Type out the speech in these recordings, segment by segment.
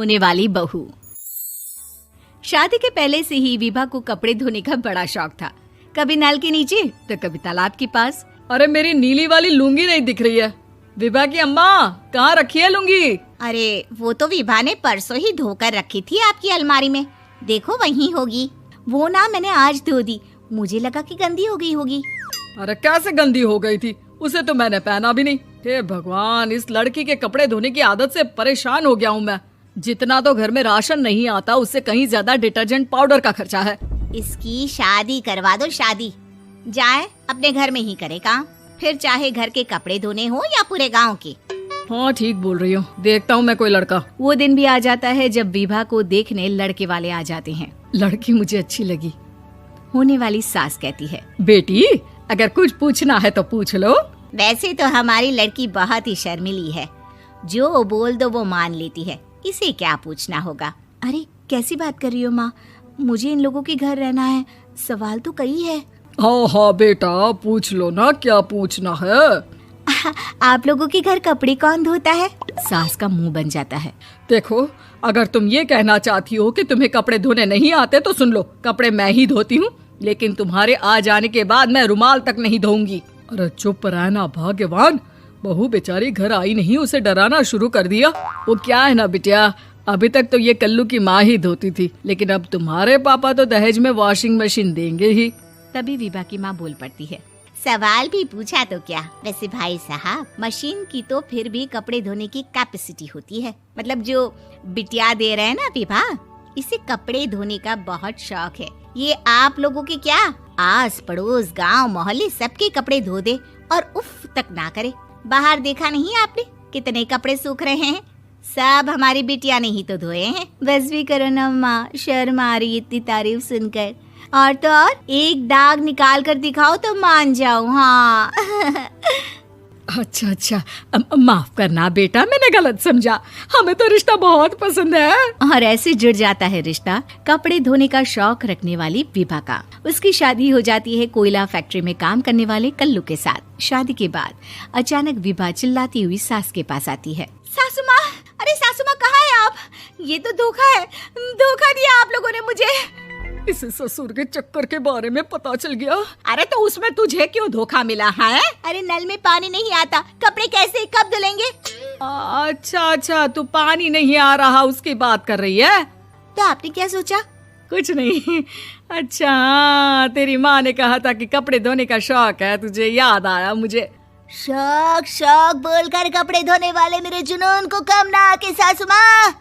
होने वाली बहू। शादी के पहले से ही विभा को कपड़े धोने का बड़ा शौक था। कभी नल के नीचे तो कभी तालाब के पास। अरे मेरी नीली वाली लुंगी नहीं दिख रही है। विभा की अम्मा, कहाँ रखी है लुंगी? अरे वो तो विभा ने परसों ही धोकर रखी थी आपकी अलमारी में, देखो वहीं होगी। वो ना मैंने आज धो दी, मुझे लगा कि गंदी हो गई होगी। अरे कैसे गंदी हो गई थी, उसे तो मैंने पहना भी नहीं। हे भगवान, इस लड़की के कपड़े धोने की आदत से परेशान हो गया हूँ मैं। जितना तो घर में राशन नहीं आता उससे कहीं ज्यादा डिटर्जेंट पाउडर का खर्चा है। इसकी शादी करवा दो, शादी जाए अपने घर में ही करे काम, फिर चाहे घर के कपड़े धोने हो या पूरे गांव के। हाँ ठीक बोल रही हो, देखता हूँ मैं कोई लड़का। वो दिन भी आ जाता है जब विभा को देखने लड़के वाले आ जाते हैं। लड़की मुझे अच्छी लगी। होने वाली सास कहती है, बेटी अगर कुछ पूछना है तो पूछ लो। वैसे तो हमारी लड़की बहुत ही शर्मीली है, जो बोल दो वो मान लेती है, इसे क्या पूछना होगा। अरे कैसी बात कर रही हो माँ, मुझे इन लोगों के घर रहना है, सवाल तो कई है। हाँ हाँ बेटा, पूछ लो ना, क्या पूछना है। आप लोगों के घर कपड़े कौन धोता है? सास का मुंह बन जाता है। देखो, अगर तुम ये कहना चाहती हो कि तुम्हें कपड़े धोने नहीं आते तो सुन लो, कपड़े मैं ही धोती हूँ, लेकिन तुम्हारे आ जाने के बाद मैं रुमाल तक नहीं धोऊंगी। अरे चुप रहना भाग्यवान, बहू बेचारी घर आई नहीं, उसे डराना शुरू कर दिया। वो क्या है ना बिटिया, अभी तक तो ये कल्लू की माँ ही धोती थी, लेकिन अब तुम्हारे पापा तो दहेज में वॉशिंग मशीन देंगे ही। तभी विभा की माँ बोल पड़ती है, सवाल भी पूछा तो क्या। वैसे भाई साहब, मशीन की तो फिर भी कपड़े धोने की कैपेसिटी होती है, मतलब जो बिटिया दे रहे हैं ना विभा, इसे कपड़े धोने का बहुत शौक है। ये आप लोगों के क्या, आस पड़ोस गांव मोहल्ले सबके कपड़े धो दे और उफ तक ना करे। बाहर देखा नहीं आपने कितने कपड़े सूख रहे हैं, सब हमारी बिटिया ने ही तो धोए हैं। बस भी करो ना माँ, शर्म आ रही इतनी तारीफ सुनकर। और तो और एक दाग निकाल कर दिखाओ तो मान जाओ। हाँ अच्छा अच्छा, माफ करना बेटा, मैंने गलत समझा, हमें तो रिश्ता बहुत पसंद है। और ऐसे जुड़ जाता है रिश्ता कपड़े धोने का शौक रखने वाली विभा का। उसकी शादी हो जाती है कोयला फैक्ट्री में काम करने वाले कल्लू के साथ। शादी के बाद अचानक विभा चिल्लाती हुई सास के पास आती है। सासू माँ, अरे सासू माँ कहाँ है आप? ये तो धोखा है, धोखा दिया आप लोगों ने मुझे। इसे ससुर के चक्कर के बारे में पता चल गया। अरे तो उसमें तुझे क्यों धोखा मिला है? अरे नल में पानी नहीं आता, कपड़े कैसे कब धुलेंगे? अच्छा अच्छा, तू पानी नहीं आ रहा उसकी बात कर रही है। तो आपने क्या सोचा? कुछ नहीं। अच्छा, तेरी माँ ने कहा था कि कपड़े धोने का शौक है तुझे, याद आया मुझे। शौक शौक बोलकर कपड़े धोने वाले मेरे जुनून को कम ना आके सासू माँ,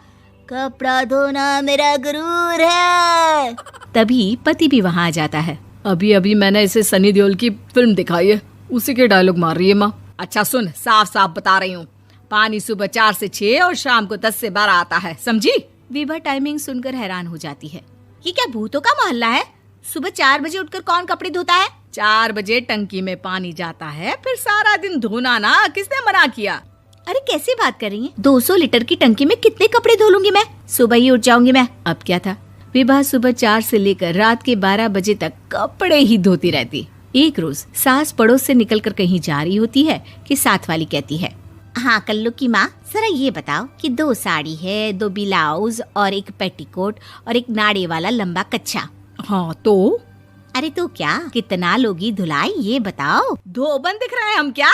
कपड़ा धोना मेरा गुरूर है। तभी पति भी वहाँ आ जाता है। अभी अभी मैंने इसे सनी देओल की फिल्म दिखाई है, उसी के डायलॉग मार रही है माँ। अच्छा सुन, साफ साफ बता रही हूँ, पानी सुबह 4 से 6 और शाम को 10 से 12 आता है, समझी? विभा टाइमिंग सुनकर हैरान हो जाती है। ये क्या भूतों का मोहल्ला है? सुबह 4 बजे उठकर कौन कपड़े धोता है? 4 बजे टंकी में पानी जाता है, फिर सारा दिन धोना ना, किसने मना किया? अरे कैसी बात कर रही हैं? 200 लीटर की टंकी में कितने कपड़े धो लूंगी मैं, सुबह ही उठ जाऊंगी मैं। अब क्या था, विभा सुबह 4 से लेकर रात के 12 बजे तक कपड़े ही धोती रहती। एक रोज सास पड़ोस से निकलकर कहीं जा रही होती है कि साथ वाली कहती है, हाँ कल्लू की माँ, जरा ये बताओ कि 2 साड़ी है, 2 ब्लाउज और एक पेटीकोट और एक नाड़े वाला लंबा कच्छा। हाँ तो? अरे तो क्या, कितना लोगी धुलाई ये बताओ। धोबन दिख रहे हैं हम क्या?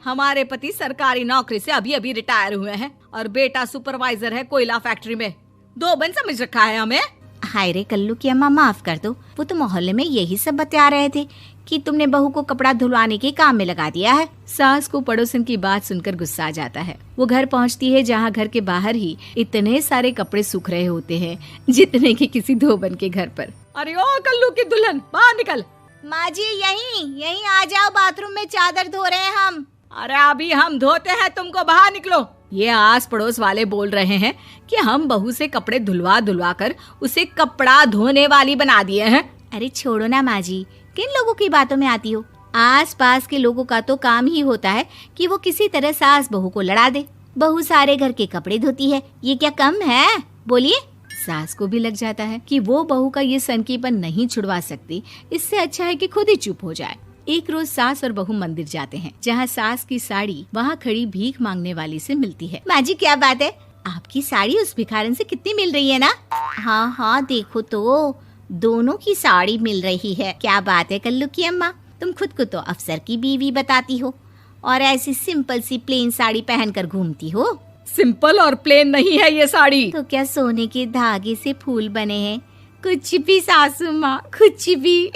हमारे पति सरकारी नौकरी से अभी अभी रिटायर हुए हैं और बेटा सुपरवाइजर है कोयला फैक्ट्री में। धोबन समझ रखा है हमें। हाय रे कल्लू की अम्मा, माफ कर दो, वो तो मोहल्ले में यही सब बता रहे थे कि तुमने बहू को कपड़ा धुलवाने के काम में लगा दिया है। सास को पड़ोसन की बात सुनकर गुस्सा आ जाता है। वो घर पहुंचती है जहां घर के बाहर ही इतने सारे कपड़े सूख रहे होते हैं जितने कि किसी धोबन के घर पर। अरे ओ कल्लू की दुल्हन, बाहर निकल। माँ जी यहीं आ जाओ, बाथरूम में चादर धो रहे हैं हम। अरे अभी हम धोते हैं, तुमको बाहर निकलो। ये आस पड़ोस वाले बोल रहे हैं कि हम बहू से कपड़े धुलवा धुलवा कर उसे कपड़ा धोने वाली बना दिए हैं। अरे छोड़ो ना माँ जी, किन लोगों की बातों में आती हो? आस पास के लोगों का तो काम ही होता है कि वो किसी तरह सास बहू को लड़ा दे। बहू सारे घर के कपड़े धोती है, ये क्या कम है? बोलिए। सास को भी लग जाता है कि वो बहू का ये सनकीपन नहीं छुड़वा सकती, इससे अच्छा है कि खुद ही चुप हो जाए। एक रोज सास और बहू मंदिर जाते हैं, जहाँ सास की साड़ी वहाँ खड़ी भीख मांगने वाली से मिलती है। माँ जी क्या बात है, आपकी साड़ी उस भिखारन से कितनी मिल रही है ना? हाँ हाँ देखो तो, दोनों की साड़ी मिल रही है। क्या बात है कल्लू की अम्मा, तुम खुद को तो अफसर की बीवी बताती हो और ऐसी सिंपल सी प्लेन साड़ी पहनकर घूमती हो। सिंपल और प्लेन नहीं है ये साड़ी। तो क्या सोने के धागे से फूल बने हैं? कुछ भी सासू माँ, कुछ भी।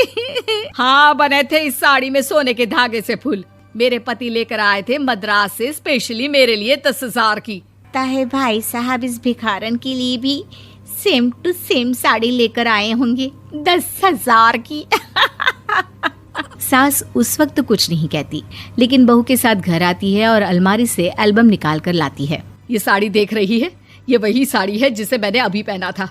हाँ बने थे इस साड़ी में सोने के धागे से फूल। मेरे पति लेकर आए थे मद्रास से स्पेशली मेरे लिए 10,000 की। ताहे भाई साहब इस भिखारन के लिए भी सेम टू सेम साड़ी लेकर आए होंगे 10,000 की। सास उस वक्त तो कुछ नहीं कहती, लेकिन बहू के साथ घर आती है और अलमारी से एल्बम निकाल कर लाती है। ये साड़ी देख रही है, ये वही साड़ी है जिसे मैंने अभी पहना था।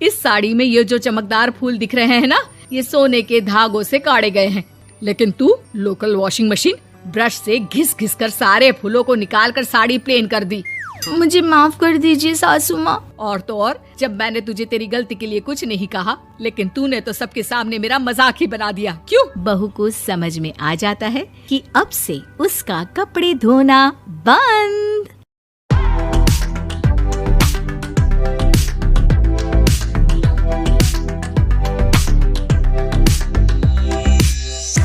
इस साड़ी में ये जो चमकदार फूल दिख रहे हैं ना, ये सोने के धागों से काढ़े गए हैं। लेकिन तू लोकल वॉशिंग मशीन ब्रश से घिस घिस कर सारे फूलों को निकाल कर साड़ी प्लेन कर दी। मुझे माफ कर दीजिए सासू माँ। और तो और, जब मैंने तुझे तेरी गलती के लिए कुछ नहीं कहा, लेकिन तूने तो सबके सामने मेरा मजाक ही बना दिया। क्यों? बहू को समझ में आ जाता है कि अब से उसका कपड़े धोना बंद।